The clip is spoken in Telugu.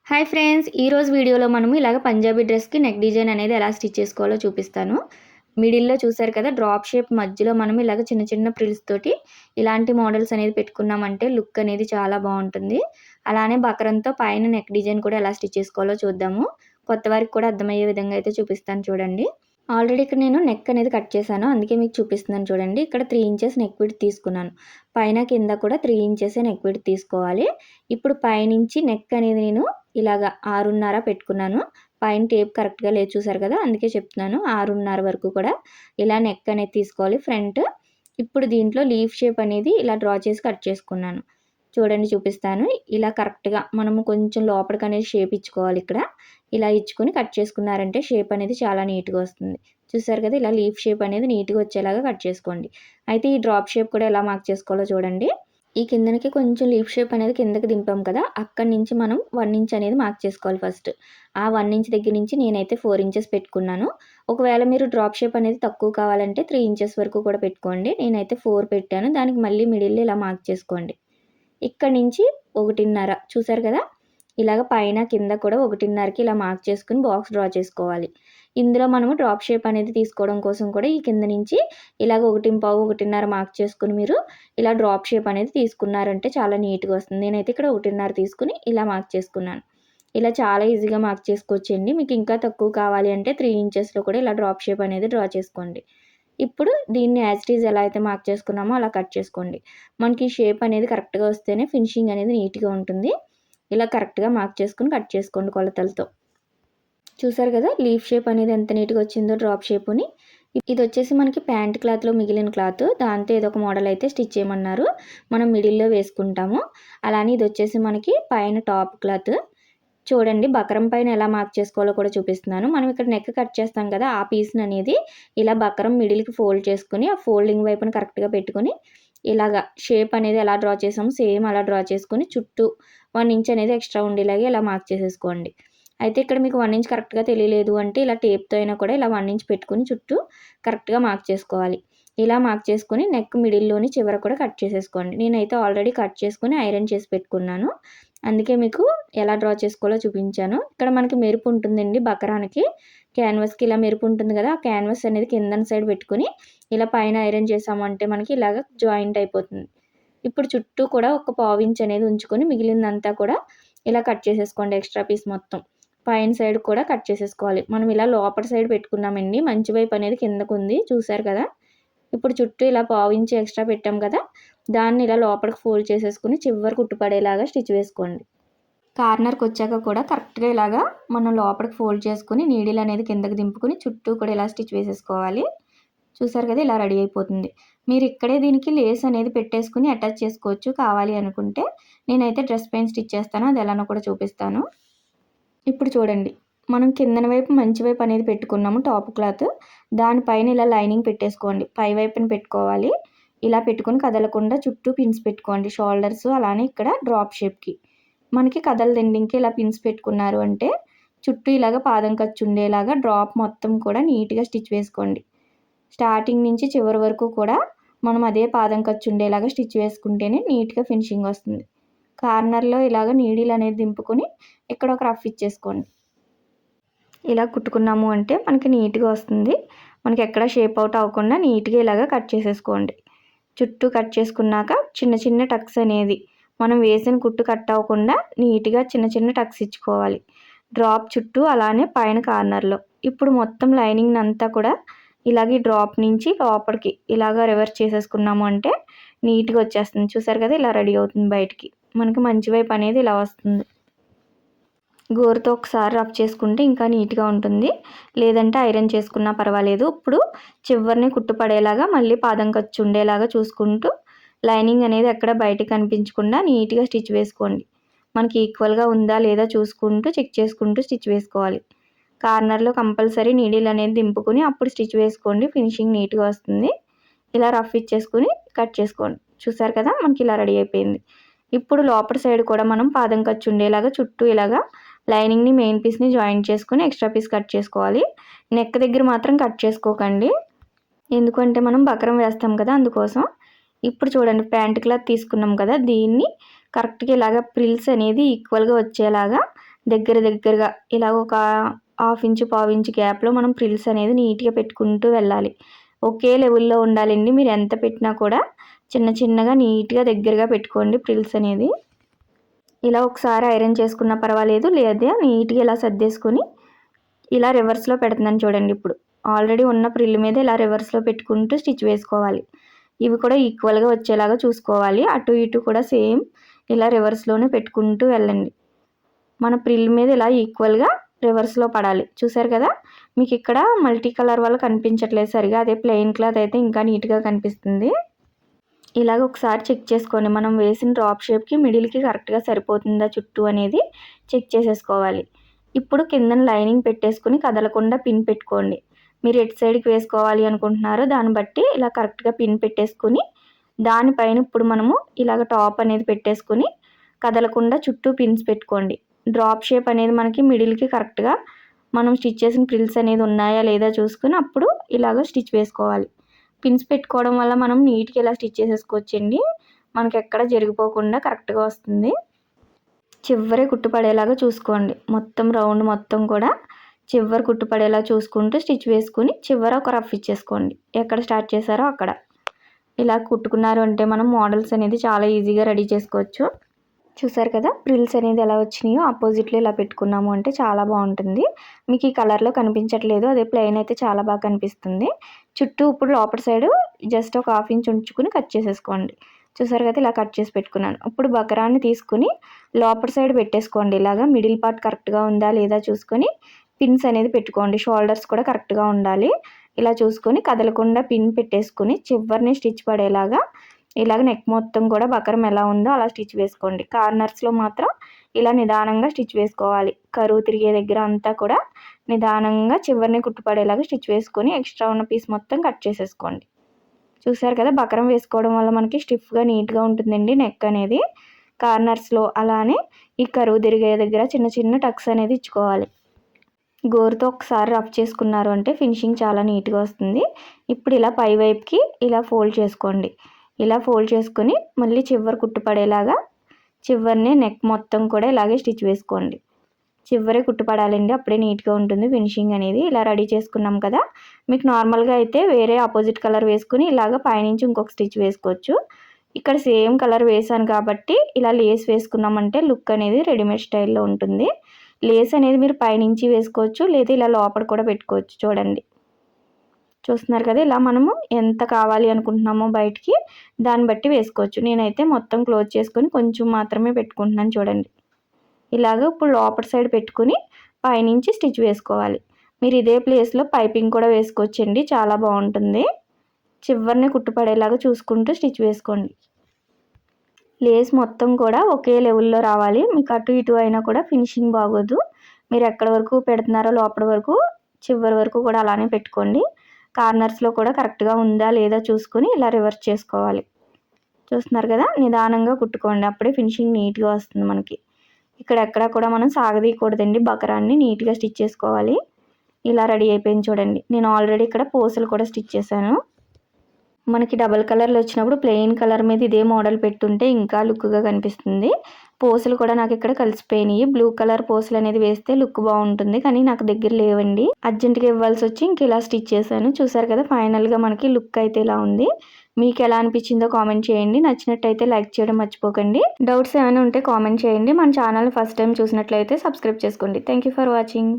హాయ్ ఫ్రెండ్స్, ఈరోజు వీడియోలో మనము ఇలాగ పంజాబీ డ్రెస్‌కి నెక్ డిజైన్ అనేది ఎలా స్టిచ్ చేసుకోవాలో చూపిస్తాను. మిడిల్‌లో చూసారు కదా! డ్రాప్ షేప్ మధ్యలో మనం ఇలాగ చిన్న చిన్న ఫ్రిల్స్ తోటి ఇలాంటి మోడల్స్ అనేది పెట్టుకున్నామంటే లుక్ అనేది చాలా బావుంటుంది. అలానే బకరంతో పైన నెక్ డిజైన్ కూడా ఎలా స్టిచ్ చేసుకోవాలో చూద్దాము. కొత్త వారికి కూడా అర్థమయ్యే విధంగా అయితే చూపిస్తాను చూడండి. ఆల్రెడీ ఇక్కడ నేను నెక్ అనేది కట్ చేశాను. అందుకే మీకు చూపిస్తున్నాను చూడండి. ఇక్కడ 3 ఇంచెస్ నెక్ విడ్త్ తీసుకున్నాను. పైన కింద కూడా 3 ఇంచెసే నెక్ విడ్త్ తీసుకోవాలి. ఇప్పుడు పైనుంచి నెక్ అనేది నేను ఇలాగ 6.5 పెట్టుకున్నాను. పైన టేప్ కరెక్ట్‌గా లేదు చూసారు కదా! అందుకే చెప్తున్నాను. 6.5 వరకు కూడా ఇలా నెక్ అనేది తీసుకోవాలి ఫ్రంట్. ఇప్పుడు దీంట్లో లీఫ్ షేప్ అనేది ఇలా డ్రా చేసి కట్ చేసుకున్నాను. చూడండి చూపిస్తాను. ఇలా కరెక్ట్‌గా మనము కొంచెం లోపలికనేది షేప్ ఇచ్చుకోవాలి ఇక్కడ. ఇలా ఇచ్చుకొని కట్ చేసుకున్నారంటే షేప్ అనేది చాలా నీట్‌గా వస్తుంది. చూసారు కదా! ఇలా లీఫ్ షేప్ అనేది నీట్‌గా వచ్చేలాగా కట్ చేసుకోండి. అయితే ఈ డ్రాప్ షేప్ కూడా ఎలా మార్క్ చేసుకోవాలో చూడండి. ఈ కిందనికి కొంచెం లీఫ్ షేప్ అనేది కిందకి దింపాం కదా! అక్కడి నుంచి మనం 1 ఇంచ్ అనేది మార్క్ చేసుకోవాలి ఫస్ట్. ఆ 1 ఇంచ్ దగ్గర నుంచి నేనైతే 4 ఇంచెస్ పెట్టుకున్నాను. ఒకవేళ మీరు డ్రాప్ షేప్ అనేది తక్కువ కావాలంటే 3 ఇంచెస్ వరకు కూడా పెట్టుకోండి. నేనైతే 4 పెట్టాను. దానికి మళ్ళీ మిడిల్‌లో ఇలా మార్క్ చేసుకోండి. ఇక్కడి నుంచి 1.5 చూసారు కదా! ఇలాగ పైన కింద కూడా 1.5కి ఇలా మార్క్ చేసుకొని బాక్స్ డ్రా చేసుకోవాలి. ఇందులో మనము డ్రాప్ షేప్ అనేది తీసుకోవడం కోసం కూడా ఈ కింద నుంచి ఇలాగ 1.25, 1.5 మార్క్ చేసుకొని మీరు ఇలా డ్రాప్ షేప్ అనేది తీసుకున్నారంటే చాలా నీట్‌గా వస్తుంది. నేనైతే ఇక్కడ 1.5 తీసుకొని ఇలా మార్క్ చేసుకున్నాను. ఇలా చాలా ఈజీగా మార్క్ చేసుకోవచ్చండి. మీకు ఇంకా తక్కువ కావాలి అంటే 3 ఇంచెస్‌లో కూడా ఇలా డ్రాప్ షేప్ అనేది డ్రా చేసుకోండి. ఇప్పుడు దీన్ని యాజ్ ఇట్ ఈజ్ ఎలా అయితే మార్క్ చేసుకున్నామో అలా కట్ చేసుకోండి. మనకి షేప్ అనేది కరెక్ట్‌గా వస్తేనే ఫినిషింగ్ అనేది నీట్‌గా ఉంటుంది. ఇలా కరెక్ట్‌గా మార్క్ చేసుకొని కట్ చేసుకోండి కొలతలతో. చూసారు కదా! లీఫ్ షేప్ అనేది ఎంత నీట్‌గా వచ్చిందో డ్రాప్ షేపుని. ఇదొచ్చేసి మనకి ప్యాంట్ క్లాత్‌లో మిగిలిన క్లాత్. దాంతో ఏదో ఒక మోడల్ అయితే స్టిచ్ చేయమన్నారు. మనం మిడిల్‌లో వేసుకుంటాము. అలానే ఇదొచ్చేసి మనకి పైన టాప్ క్లాత్. చూడండి బకరం పైన ఎలా మార్క్ చేసుకోవాలో కూడా చూపిస్తున్నాను. మనం ఇక్కడ నెక్ కట్ చేస్తాం కదా! ఆ పీస్‌ననేది ఇలా బకరం మిడిల్‌కి ఫోల్డ్ చేసుకొని, ఆ ఫోల్డింగ్ వైపున కరెక్ట్‌గా పెట్టుకొని, ఇలాగా షేప్ అనేది ఎలా డ్రా చేసామో సేమ్ అలా డ్రా చేసుకొని, చుట్టూ 1 ఇంచ్ అనేది ఎక్స్ట్రా ఉండేలాగా ఇలా మార్క్ చేసేసుకోండి. అయితే ఇక్కడ మీకు 1 ఇంచ్ కరెక్ట్‌గా తెలియలేదు అంటే ఇలా టేప్‌తో అయినా కూడా ఇలా 1 ఇంచ్ పెట్టుకొని చుట్టూ కరెక్ట్‌గా మార్క్ చేసుకోవాలి. ఇలా మార్క్ చేసుకొని నెక్ మిడిల్‌లోని చివర కూడా కట్ చేసేసుకోండి. నేనైతే ఆల్రెడీ కట్ చేసుకొని ఐరన్ చేసి పెట్టుకున్నాను. అందుకే మీకు ఎలా డ్రా చేసుకోవాలో చూపించాను. ఇక్కడ మనకి మెరుపు ఉంటుందండి బకరానికి. క్యాన్వాస్‌కి ఇలా మెరుపు ఉంటుంది కదా! ఆ క్యాన్వాస్ అనేది కిందన సైడ్ పెట్టుకొని ఇలా పైన ఐరన్ చేసామంటే మనకి ఇలాగ జాయింట్ అయిపోతుంది. ఇప్పుడు చుట్టూ కూడా ఒక పావించ్ అనేది ఉంచుకొని మిగిలిందంతా కూడా ఇలా కట్ చేసేసుకోండి ఎక్స్ట్రా పీస్ మొత్తం. పైన సైడ్ కూడా కట్ చేసేసుకోవాలి. మనం ఇలా లోపటి సైడ్ పెట్టుకున్నామండి. మంచి వైపు అనేది కిందకుంది చూసారు కదా! ఇప్పుడు చుట్టూ ఇలా పావించి ఎక్స్ట్రా పెట్టాం కదా! దాన్ని ఇలా లోపలికి ఫోల్డ్ చేసేసుకొని చివరి కుట్టు పడేలాగా స్టిచ్ వేసుకోండి. కార్నర్‌కొచ్చాక కూడా కరెక్ట్‌గా ఇలాగా మనం లోపలికి ఫోల్డ్ చేసుకొని నీడిల్ అనేది కిందకి దింపుకొని చుట్టూ కూడా ఇలా స్టిచ్ వేసేసుకోవాలి. చూసారు కదా! ఇలా రెడీ అయిపోతుంది. మీరు ఇక్కడే దీనికి లేస్ అనేది పెట్టేసుకొని అటాచ్ చేసుకోవచ్చు కావాలి అనుకుంటే. నేనైతే డ్రెస్ పైన స్టిచ్ చేస్తాను. అది ఎలానో కూడా చూపిస్తాను. ఇప్పుడు చూడండి. మనం కిందన వైపు మంచి వైపు అనేది పెట్టుకున్నాము టాప్ క్లాత్. దానిపైన ఇలా లైనింగ్ పెట్టేసుకోండి. పై వైపున పెట్టుకోవాలి. ఇలా పెట్టుకొని కదలకుండా చుట్టూ పిన్స్ పెట్టుకోండి. షోల్డర్స్ అలానే ఇక్కడ డ్రాప్ షేప్‌కి. మనకి కదలదండి. ఇంక ఇలా పిన్స్ పెట్టుకున్నారు అంటే చుట్టూ ఇలాగ పాదం ఖర్చు ఉండేలాగా డ్రాప్ మొత్తం కూడా నీట్‌గా స్టిచ్ వేసుకోండి. స్టార్టింగ్ నుంచి చివరి వరకు కూడా మనం అదే పాదం ఖర్చు ఉండేలాగా స్టిచ్ వేసుకుంటేనే నీట్‌గా ఫినిషింగ్ వస్తుంది. కార్నర్‌లో ఇలాగ నీడిల్ అనేది దింపుకొని ఇక్కడ ఒక రఫ్ ఇచ్చేసుకోండి. ఇలా కుట్టుకున్నాము అంటే మనకి నీట్‌గా వస్తుంది. మనకి ఎక్కడ షేప్ అవుట్ అవ్వకుండా నీట్‌గా ఇలాగ కట్ చేసేసుకోండి. చుట్టూ కట్ చేసుకున్నాక చిన్న చిన్న టక్స్ అనేది మనం వేసిన కుట్టు కట్ అవ్వకుండా నీట్‌గా చిన్న చిన్న టక్స్ ఇచ్చుకోవాలి. డ్రాప్ చుట్టూ అలానే పైన కార్నర్‌లో. ఇప్పుడు మొత్తం లైనింగ్ అంతా కూడా ఇలాగే డ్రాప్ నుంచి లోపలికి ఇలాగ రివర్స్ చేసేసుకున్నాము అంటే నీట్‌గా వచ్చేస్తుంది. చూసారు కదా! ఇలా రెడీ అవుతుంది బయటికి. మనకి మంచి వైపు అనేది ఇలా వస్తుంది. గోరుతో ఒకసారి రఫ్ చేసుకుంటే ఇంకా నీట్‌గా ఉంటుంది. లేదంటే ఐరన్ చేసుకున్నా పర్వాలేదు. ఇప్పుడు చివరిని కుట్టు పడేలాగా మళ్ళీ పాదం ఖర్చు ఉండేలాగా చూసుకుంటూ లైనింగ్ అనేది ఎక్కడ బయటకి కనిపించకుండా నీట్‌గా స్టిచ్ వేసుకోండి. మనకి ఈక్వల్‌గా ఉందా లేదా చూసుకుంటూ చెక్ చేసుకుంటూ స్టిచ్ వేసుకోవాలి. కార్నర్‌లో కంపల్సరీ నీడిల్ అనేది దింపుకొని అప్పుడు స్టిచ్ వేసుకోండి. ఫినిషింగ్ నీట్‌గా వస్తుంది. ఇలా రఫ్ ఇచ్చేసుకొని కట్ చేసుకోండి. చూసారు కదా! మనకి ఇలా రెడీ అయిపోయింది. ఇప్పుడు లోపటి సైడ్ కూడా మనం పాదం ఖర్చు ఉండేలాగా చుట్టూ ఇలాగా లైనింగ్‌ని మెయిన్ పీస్‌ని జాయింట్ చేసుకొని ఎక్స్ట్రా పీస్ కట్ చేసుకోవాలి. నెక్ దగ్గర మాత్రం కట్ చేసుకోకండి. ఎందుకంటే మనం బకరం వేస్తాం కదా! అందుకోసం. ఇప్పుడు చూడండి ప్యాంట్ క్లాత్ తీసుకున్నాం కదా! దీన్ని కరెక్ట్‌గా ఇలాగ ప్రిల్స్ అనేది ఈక్వల్‌గా వచ్చేలాగా దగ్గరగా ఇలా ఒక హాఫ్ ఇంచు పావు ఇంచు గ్యాప్లో మనం ప్రిల్స్ అనేది నీట్గా పెట్టుకుంటూ వెళ్ళాలి. ఒకే లెవెల్లో ఉండాలండి. మీరు ఎంత పెట్టినా కూడా చిన్నగా నీట్గా దగ్గరగా పెట్టుకోండి ప్రిల్స్ అనేది. ఇలా ఒకసారి ఐరన్ చేసుకున్నా పర్వాలేదు, లేదా నీట్గా ఇలా సర్దేసుకొని ఇలా రివర్స్లో పెడుతున్నాను చూడండి. ఇప్పుడు ఆల్రెడీ ఉన్న ప్రిల్ మీద ఇలా రివర్స్లో పెట్టుకుంటూ స్టిచ్ వేసుకోవాలి. ఇవి కూడా ఈక్వల్గా వచ్చేలాగా చూసుకోవాలి. అటు ఇటు కూడా సేమ్ ఇలా రివర్స్లోనే పెట్టుకుంటూ వెళ్ళండి. మన ప్రిల్ మీద ఇలా ఈక్వల్గా రివర్స్లో పడాలి. చూసారు కదా, మీకు ఇక్కడ మల్టీ కలర్ వల్ల కనిపించట్లేదు సరిగా, అదే ప్లెయిన్ క్లాత్ అయితే ఇంకా నీట్గా కనిపిస్తుంది. ఇలాగ ఒకసారి చెక్ చేసుకోండి. మనం వేసిన డ్రాప్ షేప్కి మిడిల్కి కరెక్ట్గా సరిపోతుందా చుట్టూ అనేది చెక్ చేసేసుకోవాలి. ఇప్పుడు కిందన లైనింగ్ పెట్టేసుకుని కదలకుండా పిన్ పెట్టుకోండి. మీరు ఎటు సైడ్కి వేసుకోవాలి అనుకుంటున్నారో దాన్ని బట్టి ఇలా కరెక్ట్గా పిన్ పెట్టేసుకుని దానిపైన ఇప్పుడు మనము ఇలాగ టాప్ అనేది పెట్టేసుకుని కదలకుండా చుట్టూ పిన్స్ పెట్టుకోండి. డ్రాప్ షేప్ అనేది మనకి మిడిల్కి కరెక్ట్గా మనం స్టిచ్ చేసిన ప్రిల్స్ అనేది ఉన్నాయా లేదా చూసుకుని అప్పుడు ఇలాగ స్టిచ్ వేసుకోవాలి. పిన్స్ పెట్టుకోవడం వల్ల మనం నీట్గా ఇలా స్టిచ్ చేసేసుకోవచ్చండి. మనకి ఎక్కడ జరిగిపోకుండా కరెక్ట్గా వస్తుంది. చివరి కుట్టుపడేలాగా చూసుకోండి. మొత్తం రౌండ్ మొత్తం కూడా చివరి కుట్టుపడేలా చూసుకుంటూ స్టిచ్ వేసుకుని చివర ఒక రఫ్ ఇచ్చేసుకోండి. ఎక్కడ స్టార్ట్ చేశారో అక్కడ ఇలా కుట్టుకున్నారు అంటే మనం మోడల్స్ అనేది చాలా ఈజీగా రెడీ చేసుకోవచ్చు. చూసారు కదా, ప్రిల్స్ అనేది ఎలా వచ్చినాయో ఆపోజిట్లో ఇలా పెట్టుకున్నాము అంటే చాలా బాగుంటుంది. మీకు ఈ కలర్లో కనిపించట్లేదు, అదే ప్లెయిన్ అయితే చాలా బాగా కనిపిస్తుంది. చుట్టూ ఇప్పుడు లోపల సైడు జస్ట్ ఒక హాఫ్ ఇంచ్ ఉంచుకుని కట్ చేసేసుకోండి. చూసారు కదా, ఇలా కట్ చేసి పెట్టుకున్నాను. ఇప్పుడు బకరాన్ని తీసుకుని లోపల సైడ్ పెట్టేసుకోండి. ఇలాగా మిడిల్ పార్ట్ కరెక్ట్గా ఉందా లేదా చూసుకొని పిన్స్ అనేది పెట్టుకోండి. షోల్డర్స్ కూడా కరెక్ట్గా ఉండాలి. ఇలా చూసుకొని కదలకుండా పిన్ పెట్టేసుకుని చివరిని స్టిచ్ పడేలాగా ఇలాగ నెక్ మొత్తం కూడా బకరం ఎలా ఉందో అలా స్టిచ్ వేసుకోండి. కార్నర్స్లో మాత్రం ఇలా నిదానంగా స్టిచ్ వేసుకోవాలి. కరువు తిరిగే దగ్గర అంతా కూడా నిదానంగా చివరిని కుట్టుపడేలాగా స్టిచ్ వేసుకొని ఎక్స్ట్రా ఉన్న పీస్ మొత్తం కట్ చేసేసుకోండి. చూసారు కదా, బకరం వేసుకోవడం వల్ల మనకి స్టిఫ్గా నీట్గా ఉంటుందండి నెక్ అనేది. కార్నర్స్లో అలానే ఈ కరువు తిరిగే దగ్గర చిన్న టక్స్ అనేది ఇచ్చుకోవాలి. గోరుతో ఒకసారి రఫ్ చేసుకున్నారు అంటే ఫినిషింగ్ చాలా నీట్గా వస్తుంది. ఇప్పుడు ఇలా పై వైపుకి ఇలా ఫోల్డ్ చేసుకోండి. ఇలా ఫోల్డ్ చేసుకొని మళ్ళీ చివరి కుట్టుపడేలాగా చివరిని నెక్ మొత్తం కూడా ఇలాగే స్టిచ్ వేసుకోండి. చివరి కుట్టుపడాలండి, అప్పుడే నీట్గా ఉంటుంది ఫినిషింగ్ అనేది. ఇలా రెడీ చేసుకున్నాం కదా, మీకు నార్మల్గా అయితే వేరే ఆపోజిట్ కలర్ వేసుకుని ఇలాగ పైనుంచి ఇంకొక స్టిచ్ వేసుకోవచ్చు. ఇక్కడ సేమ్ కలర్ వేసాను కాబట్టి ఇలా లేస్ వేసుకున్నామంటే లుక్ అనేది రెడీమేడ్ స్టైల్లో ఉంటుంది. లేస్ అనేది మీరు పైనుంచి వేసుకోవచ్చు, లేదా ఇలా లోపల కూడా పెట్టుకోవచ్చు. చూడండి, చూస్తున్నారు కదా, ఇలా మనము ఎంత కావాలి అనుకుంటున్నామో బయటికి దాన్ని బట్టి వేసుకోవచ్చు. నేనైతే మొత్తం క్లోజ్ చేసుకొని కొంచెం మాత్రమే పెట్టుకుంటున్నాను. చూడండి, ఇలాగ ఇప్పుడు లోపల సైడ్ పెట్టుకుని పైనుంచి స్టిచ్ వేసుకోవాలి. మీరు ఇదే ప్లేస్లో పైపింగ్ కూడా వేసుకోవచ్చండి, చాలా బాగుంటుంది. చివరిని కుట్టుపడేలాగా చూసుకుంటూ స్టిచ్ వేసుకోండి. లేస్ మొత్తం కూడా ఒకే లెవెల్లో రావాలి. మీకు అటు ఇటు అయినా కూడా ఫినిషింగ్ బాగోదు. మీరు ఎక్కడి వరకు పెడుతున్నారో లోపల వరకు చివరి వరకు కూడా అలానే పెట్టుకోండి. కార్నర్స్లో కూడా కరెక్ట్గా ఉందా లేదా చూసుకొని ఇలా రివర్స్ చేసుకోవాలి. చూస్తున్నారు కదా, నిదానంగా కుట్టుకోండి, అప్పుడే ఫినిషింగ్ నీట్గా వస్తుంది మనకి. ఇక్కడ ఎక్కడా కూడా మనం సాగదీయకూడదండి, బకరాన్ని నీట్గా స్టిచ్ చేసుకోవాలి. ఇలా రెడీ అయిపోయింది చూడండి. నేను ఆల్రెడీ ఇక్కడ పూసలు కూడా స్టిచ్ చేశాను. మనకి డబల్ కలర్లు వచ్చినప్పుడు ప్లెయిన్ కలర్ మీద ఇదే మోడల్ పెట్టుంటే ఇంకా లుక్గా కనిపిస్తుంది. పూసలు కూడా నాకు ఇక్కడ కలిసిపోయినాయి. బ్లూ కలర్ పూసలు అనేది వేస్తే లుక్ బాగుంటుంది, కానీ నాకు దగ్గర లేవండి. అర్జెంట్గా ఇవ్వాల్సి వచ్చి ఇంక ఇలా స్టిచ్ చేశాను. చూసారు కదా, ఫైనల్గా మనకి లుక్ అయితే ఇలా ఉంది. మీకు ఎలా అనిపించిందో కామెంట్ చేయండి. నచ్చినట్టయితే లైక్ చేయడం మర్చిపోకండి. డౌట్స్ ఏమైనా ఉంటే కామెంట్ చేయండి. మన ఛానల్ ఫస్ట్ టైం చూసినట్లయితే సబ్స్క్రైబ్ చేసుకోండి. Thank you for watching.